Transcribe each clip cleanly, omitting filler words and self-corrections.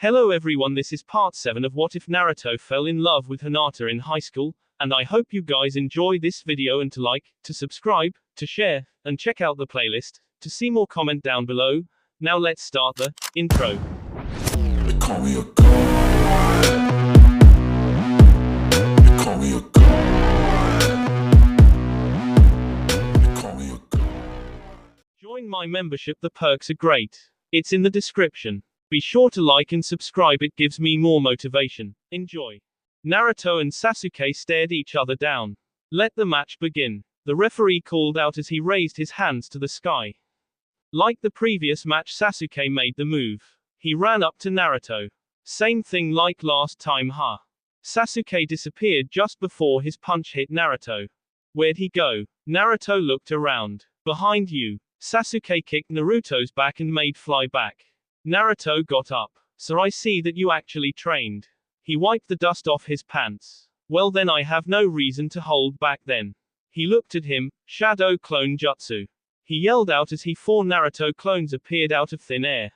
Hello everyone, this is part 7 of What If Naruto Fell in Love with Hinata in High School, and I hope you guys enjoy this video and to like, to subscribe, to share, and check out the playlist, to see more comment down below. Now let's start the intro. They call me a god. They call me a god. They call me a god. Join my membership, the perks are great. It's in the description. Be sure to like and subscribe, it gives me more motivation. Enjoy. Naruto and Sasuke stared each other down. Let the match begin. The referee called out as he raised his hands to the sky. Like the previous match, Sasuke made the move. He ran up to Naruto. Same thing like last time, huh? Sasuke disappeared just before his punch hit Naruto. Where'd he go? Naruto looked around. Behind you. Sasuke kicked Naruto's back and made fly back. Naruto got up. So I see that you actually trained. He wiped the dust off his pants. Well then, I have no reason to hold back then. He looked at him. Shadow clone jutsu. He yelled out as 4 Naruto clones appeared out of thin air.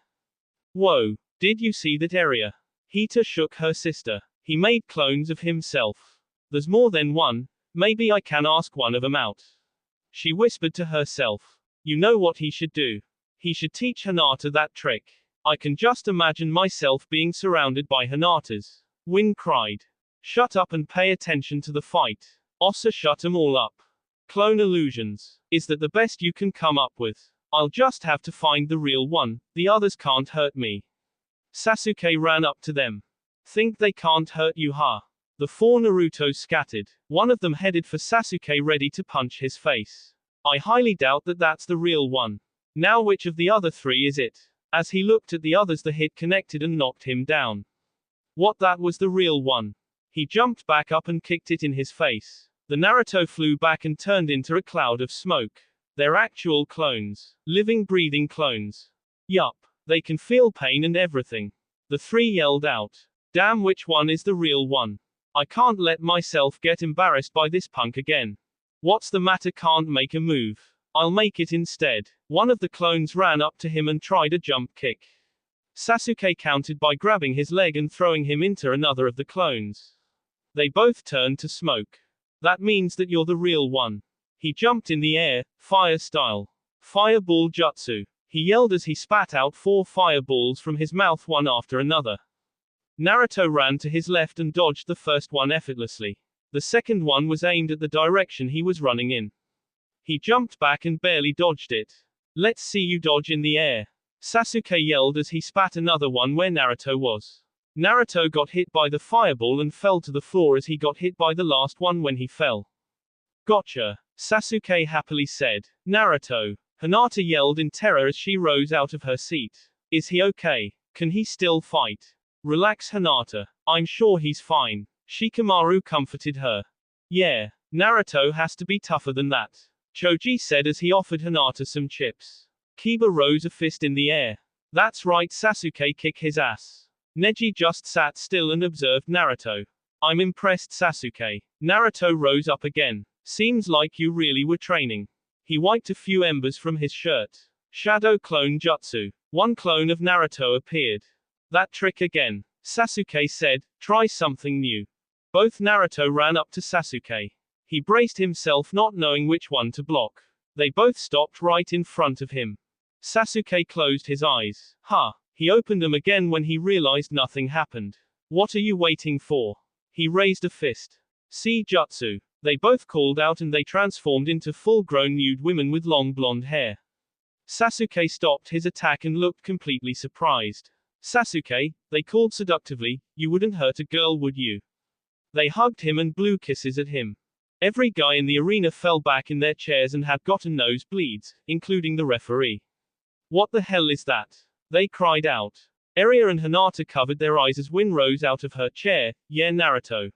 Whoa, did you see that area? Hinata shook her sister. He made clones of himself. There's more than one. Maybe I can ask one of them out. She whispered to herself. You know what he should do? He should teach Hinata that trick. I can just imagine myself being surrounded by Hinatas. Win cried. Shut up and pay attention to the fight. Osa shut 'em all up. Clone illusions. Is that the best you can come up with? I'll just have to find the real one, the others can't hurt me. Sasuke ran up to them. Think they can't hurt you, huh? The 4 Narutos scattered. One of them headed for Sasuke, ready to punch his face. I highly doubt that that's the real one. Now which of the other 3 is it? As he looked at the others, the hit connected and knocked him down. What, that was the real one? He jumped back up and kicked it in his face. The Naruto flew back and turned into a cloud of smoke. They're actual clones. Living, breathing clones. Yup. They can feel pain and everything. The 3 yelled out. Damn, which one is the real one? I can't let myself get embarrassed by this punk again. What's the matter, can't make a move? I'll make it instead. One of the clones ran up to him and tried a jump kick. Sasuke countered by grabbing his leg and throwing him into another of the clones. They both turned to smoke. That means that you're the real one. He jumped in the air, fire style. Fireball jutsu. He yelled as he spat out 4 fireballs from his mouth, one after another. Naruto ran to his left and dodged the first one effortlessly. The second one was aimed at the direction he was running in. He jumped back and barely dodged it. Let's see you dodge in the air. Sasuke yelled as he spat another one where Naruto was. Naruto got hit by the fireball and fell to the floor as he got hit by the last one when he fell. Gotcha, Sasuke happily said. Naruto. Hinata yelled in terror as she rose out of her seat. Is he okay? Can he still fight? Relax, Hinata. I'm sure he's fine. Shikamaru comforted her. Yeah, Naruto has to be tougher than that. Choji said as he offered Hinata some chips. Kiba rose a fist in the air. That's right, Sasuke, kick his ass. Neji just sat still and observed Naruto. I'm impressed, Sasuke. Naruto rose up again. Seems like you really were training. He wiped a few embers from his shirt. Shadow clone jutsu. 1 clone of Naruto appeared. That trick again. Sasuke said, try something new. Both Naruto ran up to Sasuke. He braced himself, not knowing which one to block. They both stopped right in front of him. Sasuke closed his eyes. He opened them again when he realized nothing happened. What are you waiting for? He raised a fist. See jutsu. They both called out and they transformed into full-grown nude women with long blonde hair. Sasuke stopped his attack and looked completely surprised. Sasuke, they called seductively, you wouldn't hurt a girl, would you? They hugged him and blew kisses at him. Every guy in the arena fell back in their chairs and had gotten nosebleeds, including the referee. What the hell is that? They cried out. Eri and Hinata covered their eyes as Win rose out of her chair. Yeah, Naruto.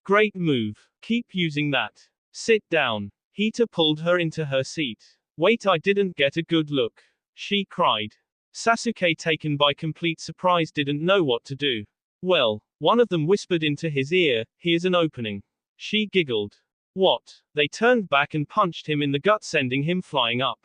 Great move. Keep using that. Sit down. Hinata pulled her into her seat. Wait, I didn't get a good look. She cried. Sasuke, taken by complete surprise, didn't know what to do. Well, one of them whispered into his ear, here's an opening. She giggled. What? They turned back and punched him in the gut, sending him flying up.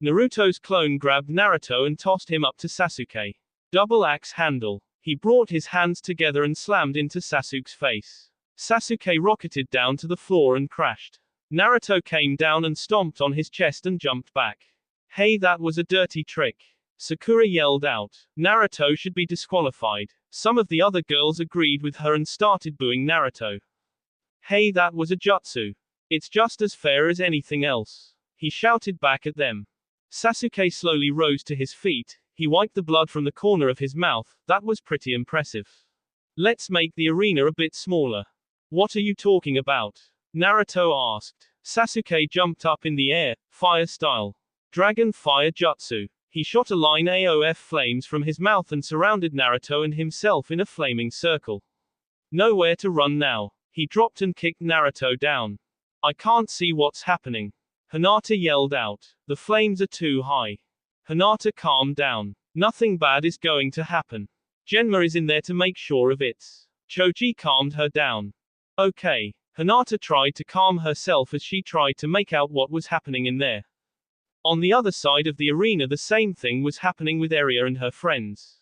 Naruto's clone grabbed Naruto and tossed him up to Sasuke. Double axe handle. He brought his hands together and slammed into Sasuke's face. Sasuke rocketed down to the floor and crashed. Naruto came down and stomped on his chest and jumped back. Hey, that was a dirty trick. Sakura yelled out. Naruto should be disqualified. Some of the other girls agreed with her and started booing Naruto. Hey, that was a jutsu. It's just as fair as anything else. He shouted back at them. Sasuke slowly rose to his feet. He wiped the blood from the corner of his mouth. That was pretty impressive. Let's make the arena a bit smaller. What are you talking about? Naruto asked. Sasuke jumped up in the air, fire style. Dragon Fire Jutsu. He shot a line of flames from his mouth and surrounded Naruto and himself in a flaming circle. Nowhere to run now. He dropped and kicked Naruto down. I can't see what's happening. Hinata yelled out. The flames are too high. Hinata, calm down. Nothing bad is going to happen. Genma is in there to make sure of it. Choji calmed her down. Okay. Hinata tried to calm herself as she tried to make out what was happening in there. On the other side of the arena, the same thing was happening with Eri and her friends.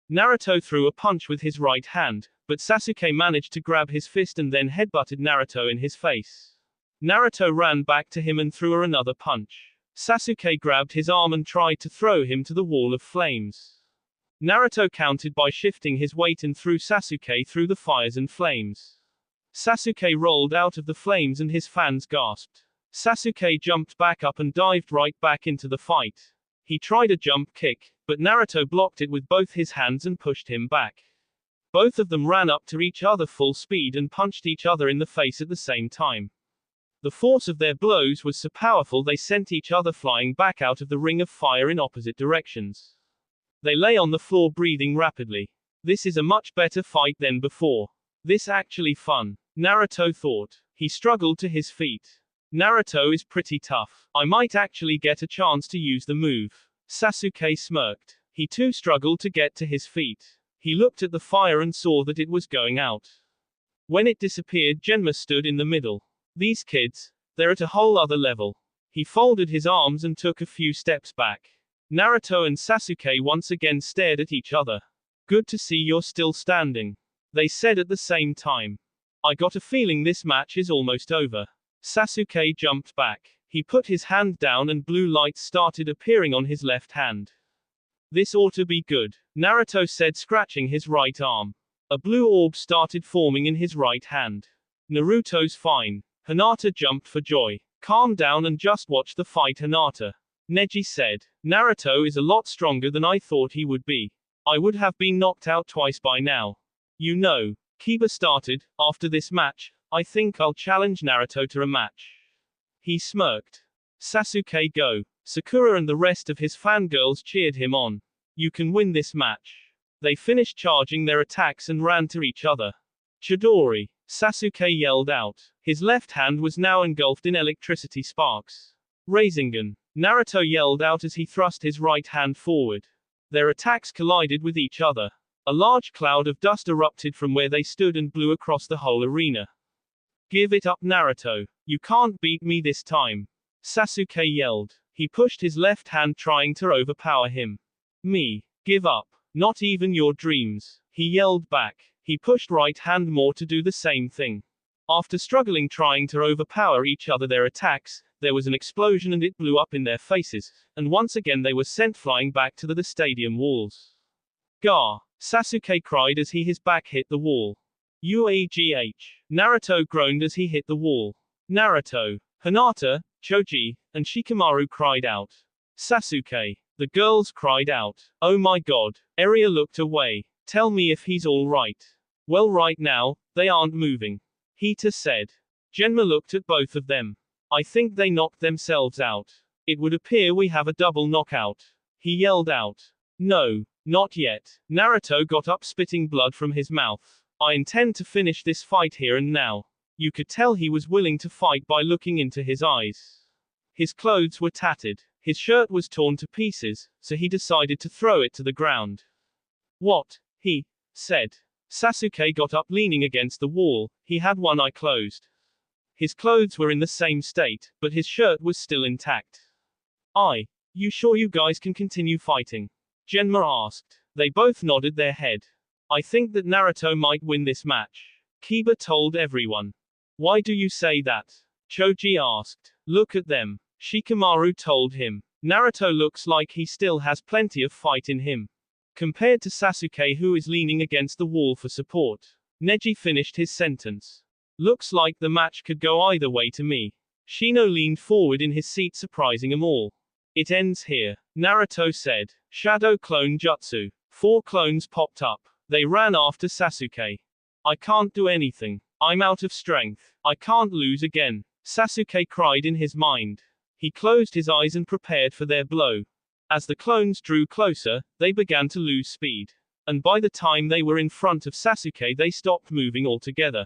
Naruto threw a punch with his right hand, but Sasuke managed to grab his fist and then headbutted Naruto in his face. Naruto ran back to him and threw her another punch. Sasuke grabbed his arm and tried to throw him to the wall of flames. Naruto countered by shifting his weight and threw Sasuke through the fires and flames. Sasuke rolled out of the flames and his fans gasped. Sasuke jumped back up and dived right back into the fight. He tried a jump kick, but Naruto blocked it with both his hands and pushed him back. Both of them ran up to each other full speed and punched each other in the face at the same time. The force of their blows was so powerful they sent each other flying back out of the ring of fire in opposite directions. They lay on the floor breathing rapidly. This is a much better fight than before. This actually fun, Naruto thought. He struggled to his feet. Naruto is pretty tough. I might actually get a chance to use the move. Sasuke smirked. He too struggled to get to his feet. He looked at the fire and saw that it was going out. When it disappeared, Genma stood in the middle. These kids, they're at a whole other level. He folded his arms and took a few steps back. Naruto and Sasuke once again stared at each other. Good to see you're still standing, they said at the same time. I got a feeling this match is almost over. Sasuke jumped back. He put his hand down and blue lights started appearing on his left hand. This ought to be good, Naruto said, scratching his right arm. A blue orb started forming in his right hand. Naruto's fine. Hinata jumped for joy. Calm down and just watch the fight, Hinata. Neji said. Naruto is a lot stronger than I thought he would be. I would have been knocked out twice by now. You know, Kiba started, after this match, I think I'll challenge Naruto to a match. He smirked. Sasuke, go. Sakura and the rest of his fangirls cheered him on. You can win this match. They finished charging their attacks and ran to each other. Chidori, Sasuke yelled out. His left hand was now engulfed in electricity sparks. Rasengan, Naruto yelled out as he thrust his right hand forward. Their attacks collided with each other. A large cloud of dust erupted from where they stood and blew across the whole arena. Give it up, Naruto. You can't beat me this time. Sasuke yelled. He pushed his left hand, trying to overpower him. Me. Give up. Not even your dreams. He yelled back. He pushed right hand more to do the same thing. After struggling trying to overpower each other their attacks, there was an explosion and it blew up in their faces, and once again they were sent flying back to the stadium walls. Gah! Sasuke cried as his back hit the wall. UAGH. Naruto groaned as he hit the wall. Naruto, Hinata, Choji, and Shikamaru cried out. Sasuke. The girls cried out. Oh my god. Eri looked away. Tell me if he's all right. Well, right now, they aren't moving. Hita said. Genma looked at both of them. I think they knocked themselves out. It would appear we have a double knockout. He yelled out. No, not yet. Naruto got up, spitting blood from his mouth. I intend to finish this fight here and now. You could tell he was willing to fight by looking into his eyes. His clothes were tattered. His shirt was torn to pieces, so he decided to throw it to the ground. What? He said. Sasuke got up, leaning against the wall. He had one eye closed. His clothes were in the same state, but his shirt was still intact. You sure you guys can continue fighting? Genma asked. They both nodded their head. I think that Naruto might win this match. Kiba told everyone. Why do you say that? Choji asked. Look at them. Shikamaru told him. Naruto looks like he still has plenty of fight in him. Compared to Sasuke, who is leaning against the wall for support. Neji finished his sentence. Looks like the match could go either way to me. Shino leaned forward in his seat, surprising them all. It ends here. Naruto said. Shadow clone jutsu. 4 clones popped up. They ran after Sasuke. I can't do anything. I'm out of strength. I can't lose again. Sasuke cried in his mind. He closed his eyes and prepared for their blow. As the clones drew closer, they began to lose speed. And by the time they were in front of Sasuke, they stopped moving altogether.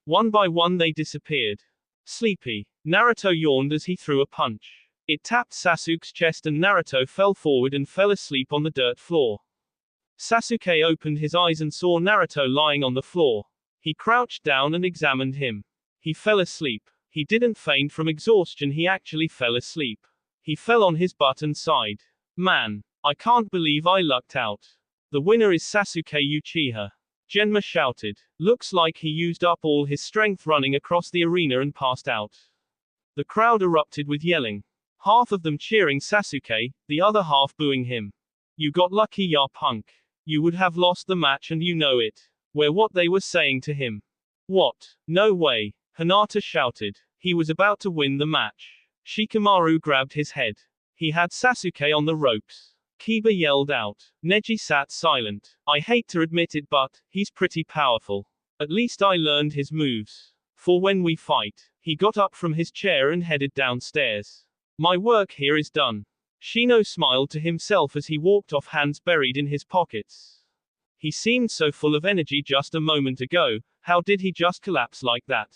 One by one they disappeared. Sleepy. Naruto yawned as he threw a punch. It tapped Sasuke's chest and Naruto fell forward and fell asleep on the dirt floor. Sasuke opened his eyes and saw Naruto lying on the floor. He crouched down and examined him. He fell asleep. He didn't faint from exhaustion, he actually fell asleep. He fell on his butt and sighed. Man, I can't believe I lucked out. The winner is Sasuke Uchiha. Genma shouted. Looks like he used up all his strength running across the arena and passed out. The crowd erupted with yelling. Half of them cheering Sasuke, the other half booing him. You got lucky, ya punk. You would have lost the match and you know it. Were what they were saying to him. What? No way. Hinata shouted. He was about to win the match. Shikamaru grabbed his head. He had Sasuke on the ropes. Kiba yelled out. Neji sat silent. I hate to admit it, but he's pretty powerful. At least I learned his moves. For when we fight. He got up from his chair and headed downstairs. My work here is done. Shino smiled to himself as he walked off, hands buried in his pockets. He seemed so full of energy just a moment ago. How did he just collapse like that?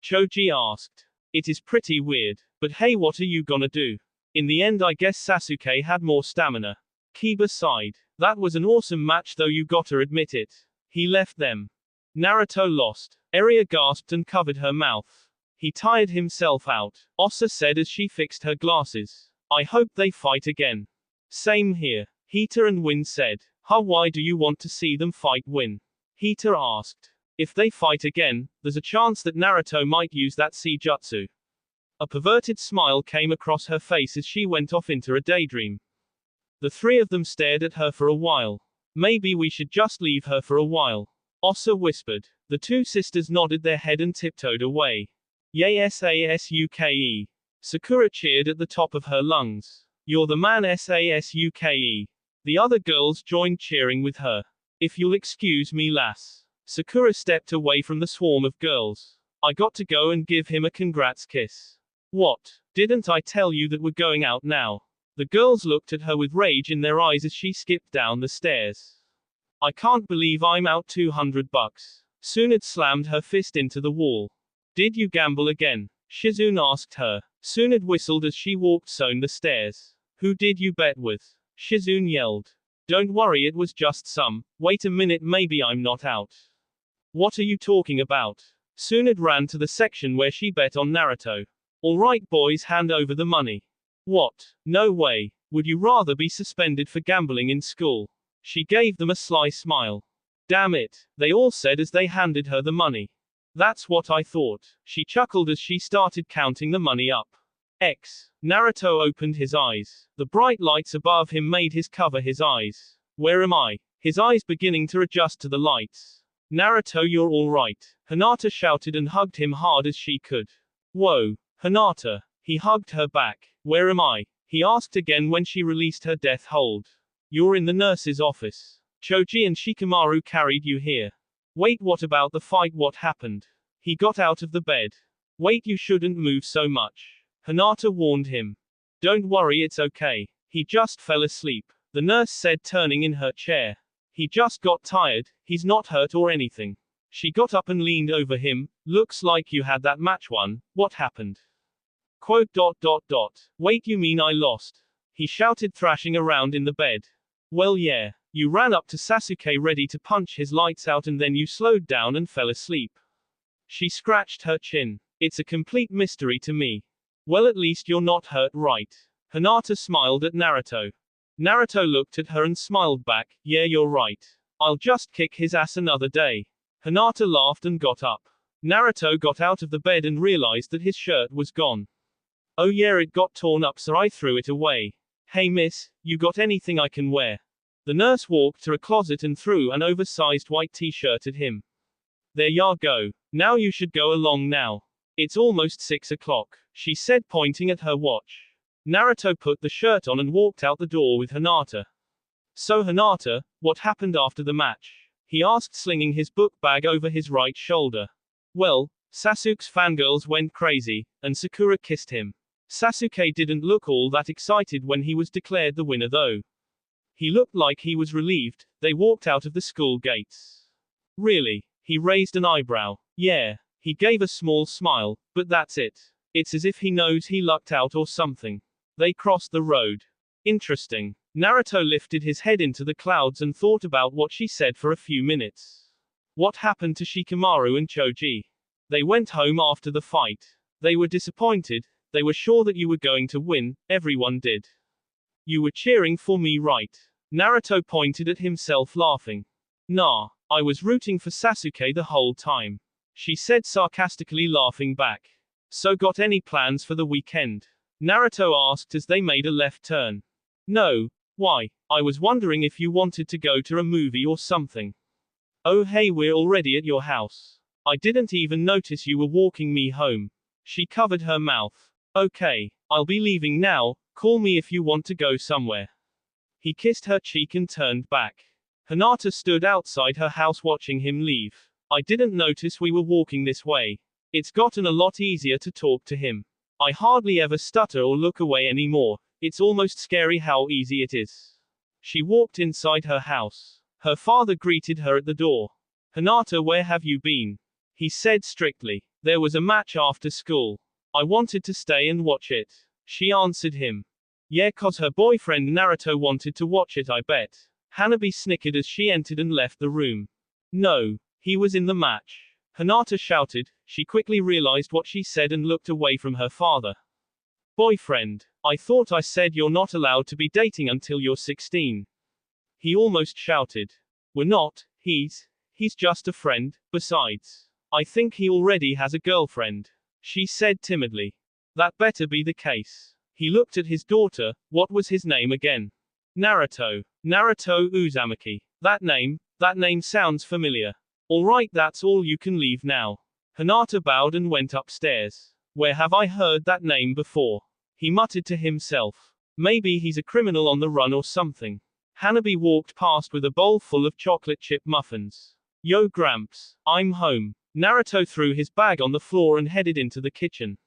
Choji asked. It is pretty weird. But hey, what are you gonna do? In the end, I guess Sasuke had more stamina. Kiba sighed. That was an awesome match though, you gotta admit it. He left them. Naruto lost. Eri gasped and covered her mouth. He tired himself out. Osa said as she fixed her glasses. I hope they fight again. Same here. Hita and Win said. Why do you want to see them fight? Win? Hita asked. If they fight again, there's a chance that Naruto might use that Jutsu. A perverted smile came across her face as she went off into a daydream. The three of them stared at her for a while. Maybe we should just leave her for a while. Osa whispered. The two sisters nodded their head and tiptoed away. Yay Sasuke. Sakura cheered at the top of her lungs. You're the man, Sasuke. The other girls joined cheering with her. If you'll excuse me, lass. Sakura stepped away from the swarm of girls. I got to go and give him a congrats kiss. What? Didn't I tell you that we're going out now? The girls looked at her with rage in their eyes as she skipped down the stairs. I can't believe I'm out $200. Tsunade slammed her fist into the wall. Did you gamble again? Shizune asked her. Tsunade whistled as she walked down the stairs. Who did you bet with? Shizune yelled. Don't worry, it was just some. Wait a minute, maybe I'm not out. What are you talking about? Tsunade ran to the section where she bet on Naruto. Alright boys, hand over the money. What? No way. Would you rather be suspended for gambling in school? She gave them a sly smile. Damn it, they all said as they handed her the money. That's what I thought. She chuckled as she started counting the money up. Naruto opened his eyes. The bright lights above him made his cover his eyes. Where am I? His eyes beginning to adjust to the lights. Naruto, you're alright. Hinata shouted and hugged him hard as she could. Whoa. Hinata. He hugged her back. Where am I? He asked again when she released her death hold. You're in the nurse's office. Choji and Shikamaru carried you here. Wait, what about the fight? What happened? He got out of the bed. Wait, you shouldn't move so much. Hinata warned him. Don't worry, it's okay. He just fell asleep. The nurse said, turning in her chair. He just got tired, he's not hurt or anything. She got up and leaned over him. Looks like you had that match won. What happened? Quote. Wait, you mean I lost? He shouted, thrashing around in the bed. Well, yeah. You ran up to Sasuke ready to punch his lights out and then you slowed down and fell asleep. She scratched her chin. It's a complete mystery to me. Well, at least you're not hurt, right? Hinata smiled at Naruto. Naruto looked at her and smiled back. Yeah, you're right. I'll just kick his ass another day. Hinata laughed and got up. Naruto got out of the bed and realized that his shirt was gone. Oh yeah, it got torn up, so I threw it away. Hey miss, you got anything I can wear? The nurse walked to a closet and threw an oversized white t-shirt at him. There ya go. Now you should go along now. It's almost 6 o'clock, she said, pointing at her watch. Naruto put the shirt on and walked out the door with Hinata. So Hinata, what happened after the match? He asked, slinging his book bag over his right shoulder. Well, Sasuke's fangirls went crazy, and Sakura kissed him. Sasuke didn't look all that excited when he was declared the winner though. He looked like he was relieved. They walked out of the school gates. Really? He raised an eyebrow. Yeah. He gave a small smile, but that's it. It's as if he knows he lucked out or something. They crossed the road. Interesting. Naruto lifted his head into the clouds and thought about what she said for a few minutes. What happened to Shikamaru and Choji? They went home after the fight. They were disappointed. They were sure that you were going to win. Everyone did. You were cheering for me, right? Naruto pointed at himself, laughing. Nah, I was rooting for Sasuke the whole time. She said sarcastically, laughing back. So got any plans for the weekend? Naruto asked as they made a left turn. No. Why? I was wondering if you wanted to go to a movie or something. Oh hey, we're already at your house. I didn't even notice you were walking me home. She covered her mouth. Okay, I'll be leaving now, call me if you want to go somewhere. He kissed her cheek and turned back. Hinata stood outside her house watching him leave. I didn't notice we were walking this way. It's gotten a lot easier to talk to him. I hardly ever stutter or look away anymore. It's almost scary how easy it is. She walked inside her house. Her father greeted her at the door. Hinata, where have you been? He said strictly. There was a match after school. I wanted to stay and watch it. She answered him. Yeah, 'cause her boyfriend Naruto wanted to watch it, I bet. Hanabi snickered as she entered and left the room. No, he was in the match. Hinata shouted. She quickly realized what she said and looked away from her father. Boyfriend, I thought I said you're not allowed to be dating until you're 16. He almost shouted. We're not, he's just a friend, besides. I think he already has a girlfriend. She said timidly. That better be the case. He looked at his daughter. What was his name again? Naruto. Naruto Uzumaki. That name sounds familiar. Alright, that's all, you can leave now. Hinata bowed and went upstairs. Where have I heard that name before? He muttered to himself. Maybe he's a criminal on the run or something. Hanabi walked past with a bowl full of chocolate chip muffins. Yo Gramps, I'm home. Naruto threw his bag on the floor and headed into the kitchen.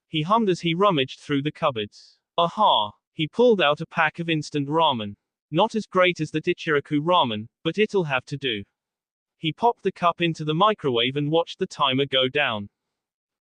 He hummed as he rummaged through the cupboards. Aha! He pulled out a pack of instant ramen. Not as great as the Ichiraku ramen, but it'll have to do. He popped the cup into the microwave and watched the timer go down.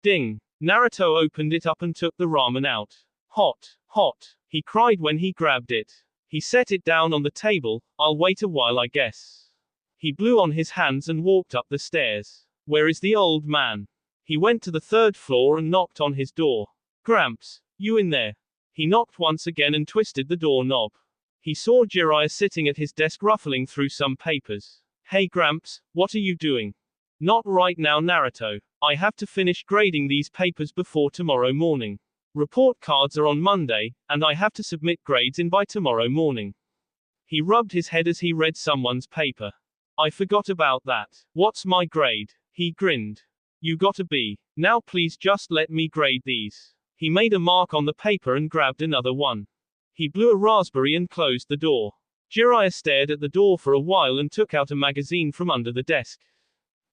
Ding! Naruto opened it up and took the ramen out. Hot, hot, he cried when he grabbed it. He set it down on the table. I'll wait a while, I guess. He blew on his hands and walked up the stairs. Where is the old man? He went to the 3rd floor and knocked on his door. Gramps, you in there? He knocked once again and twisted the doorknob. He saw Jiraiya sitting at his desk ruffling through some papers. Hey Gramps, what are you doing? Not right now, Naruto. I have to finish grading these papers before tomorrow morning. Report cards are on Monday, and I have to submit grades in by tomorrow morning. He rubbed his head as he read someone's paper. I forgot about that. What's my grade? He grinned. You got a B. Now please just let me grade these. He made a mark on the paper and grabbed another one. He blew a raspberry and closed the door. Jiraiya stared at the door for a while and took out a magazine from under the desk.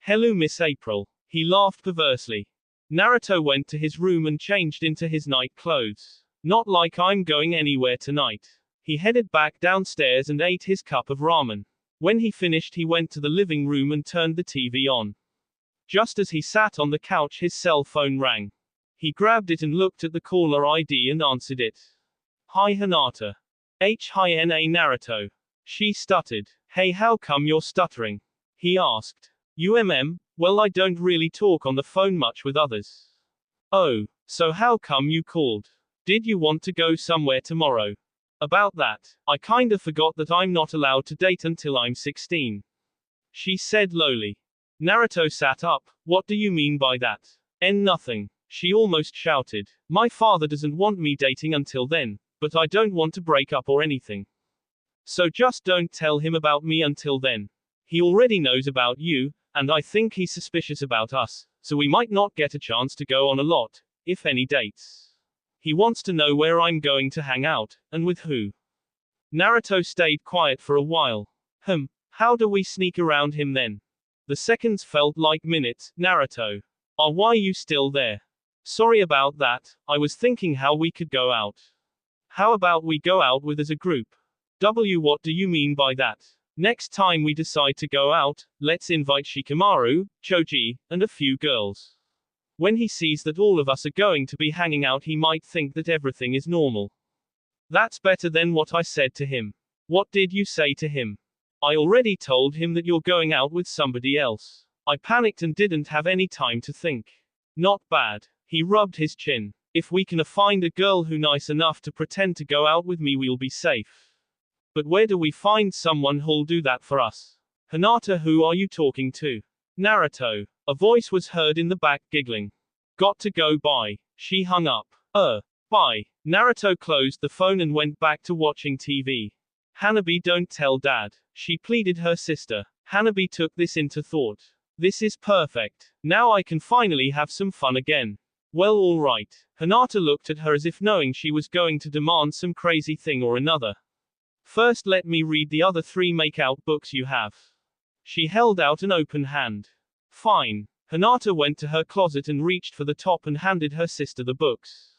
Hello, Miss April. He laughed perversely. Naruto went to his room and changed into his night clothes. Not like I'm going anywhere tonight. He headed back downstairs and ate his cup of ramen. When he finished, he went to the living room and turned the TV on. Just as he sat on the couch, his cell phone rang. He grabbed it and looked at the caller ID and answered it. Hi Hinata. Hina Naruto. She stuttered. Hey, how come you're stuttering? He asked. Well, I don't really talk on the phone much with others. Oh, so how come you called? Did you want to go somewhere tomorrow? About that, I kinda forgot that I'm not allowed to date until I'm 16. She said lowly. Naruto sat up. What do you mean by that? Nothing. She almost shouted. My father doesn't want me dating until then, but I don't want to break up or anything. So just don't tell him about me until then. He already knows about you, and I think he's suspicious about us, so we might not get a chance to go on a lot, if any dates. He wants to know where I'm going to hang out, and with who. Naruto stayed quiet for a while. How do we sneak around him then? The seconds felt like minutes. Naruto. Why you still there? Sorry about that, I was thinking how we could go out. How about we go out with as a group? What do you mean by that? Next time we decide to go out, let's invite Shikamaru, Choji, and a few girls. When he sees that all of us are going to be hanging out, he might think that everything is normal. That's better than what I said to him. What did you say to him? I already told him that you're going out with somebody else. I panicked and didn't have any time to think. Not bad. He rubbed his chin. If we can find a girl who nice enough to pretend to go out with me, we'll be safe. But where do we find someone who'll do that for us? Hinata, who are you talking to? Naruto. A voice was heard in the back giggling. Got to go, bye. She hung up. Bye. Naruto closed the phone and went back to watching TV. Hanabi, don't tell dad. She pleaded her sister. Hanabi took this into thought. This is perfect. Now I can finally have some fun again. Well, alright. Hinata looked at her as if knowing she was going to demand some crazy thing or another. First, let me read the other 3 make-out books you have. She held out an open hand. Fine. Hinata went to her closet and reached for the top and handed her sister the books.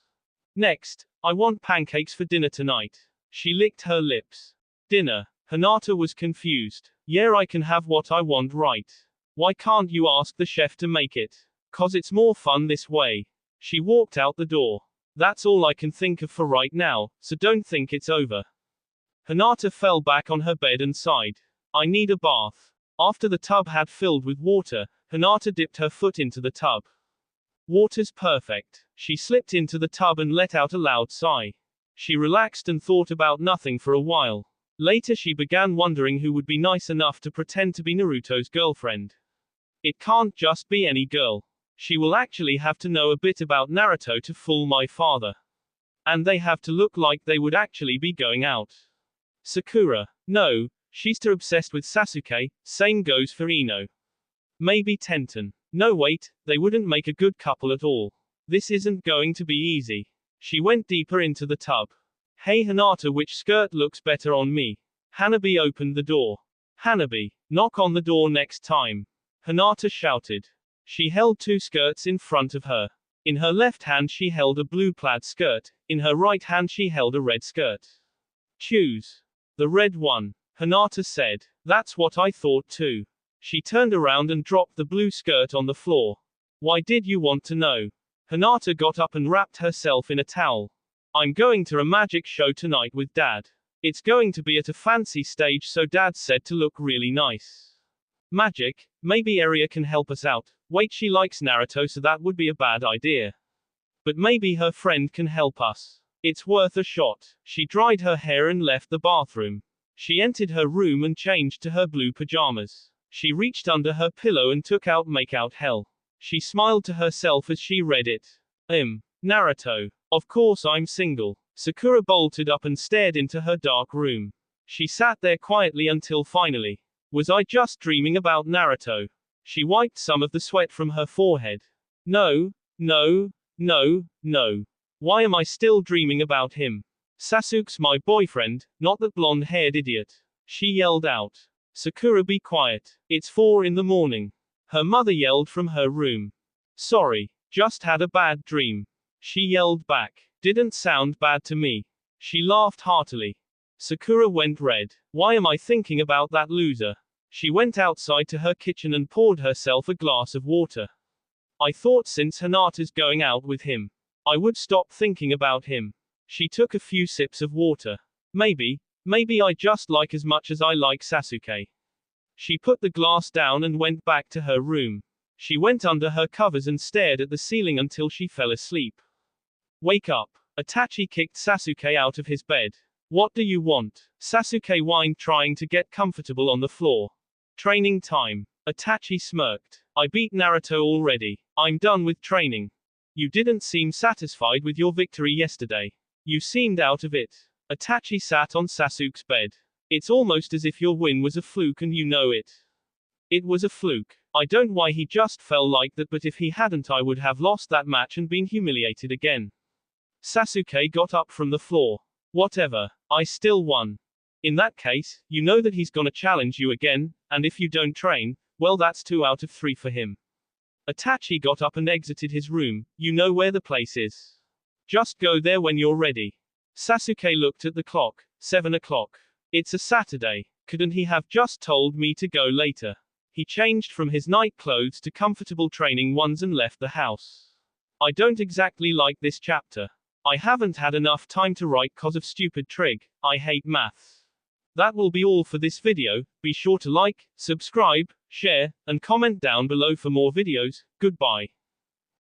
Next, I want pancakes for dinner tonight. She licked her lips. Dinner. Hinata was confused. Yeah, I can have what I want, right? Why can't you ask the chef to make it? 'Cause it's more fun this way. She walked out the door. That's all I can think of for right now, so don't think it's over. Hinata fell back on her bed and sighed. I need a bath. After the tub had filled with water, Hinata dipped her foot into the tub. Water's perfect. She slipped into the tub and let out a loud sigh. She relaxed and thought about nothing for a while. Later she began wondering who would be nice enough to pretend to be Naruto's girlfriend. It can't just be any girl. She will actually have to know a bit about Naruto to fool my father. And they have to look like they would actually be going out. Sakura. No, she's too obsessed with Sasuke, same goes for Ino. Maybe Tenten. No wait, they wouldn't make a good couple at all. This isn't going to be easy. She went deeper into the tub. Hey Hinata, which skirt looks better on me? Hanabi opened the door. Hanabi, knock on the door next time. Hinata shouted. She held 2 skirts in front of her. In her left hand she held a blue plaid skirt, in her right hand she held a red skirt. Choose. The red one. Hinata said. That's what I thought too. She turned around and dropped the blue skirt on the floor. Why did you want to know? Hinata got up and wrapped herself in a towel. I'm going to a magic show tonight with Dad. It's going to be at a fancy stage, so Dad said to look really nice. Magic? Maybe Area can help us out. Wait, she likes Naruto, so that would be a bad idea. But maybe her friend can help us. It's worth a shot. She dried her hair and left the bathroom. She entered her room and changed to her blue pajamas. She reached under her pillow and took out Make Out Hell. She smiled to herself as she read it. Naruto. Of course I'm single. Sakura bolted up and stared into her dark room. She sat there quietly until finally. Was I just dreaming about Naruto? She wiped some of the sweat from her forehead. No. Why am I still dreaming about him? Sasuke's my boyfriend, not that blonde-haired idiot. She yelled out. Sakura, be quiet. It's 4 in the morning. Her mother yelled from her room. Sorry, just had a bad dream. She yelled back. Didn't sound bad to me. She laughed heartily. Sakura went red. Why am I thinking about that loser? She went outside to her kitchen and poured herself a glass of water. I thought since Hinata's going out with him, I would stop thinking about him. She took a few sips of water. Maybe I just like as much as I like Sasuke. She put the glass down and went back to her room. She went under her covers and stared at the ceiling until she fell asleep. Wake up. Itachi kicked Sasuke out of his bed. What do you want? Sasuke whined, trying to get comfortable on the floor. Training time. Itachi smirked. I beat Naruto already. I'm done with training. You didn't seem satisfied with your victory yesterday. You seemed out of it. Itachi sat on Sasuke's bed. It's almost as if your win was a fluke and you know it. It was a fluke. I don't know why he just fell like that, but if he hadn't I would have lost that match and been humiliated again. Sasuke got up from the floor. Whatever. I still won. In that case, you know that he's gonna challenge you again, and if you don't train, well that's 2 out of 3 for him. Itachi got up and exited his room. You know where the place is. Just go there when you're ready. Sasuke looked at the clock. 7 o'clock. It's a Saturday. Couldn't he have just told me to go later? He changed from his night clothes to comfortable training ones and left the house. I don't exactly like this chapter. I haven't had enough time to write cause of stupid trig. I hate maths. That will be all for this video. Be sure to like, subscribe, share, and comment down below for more videos. Goodbye.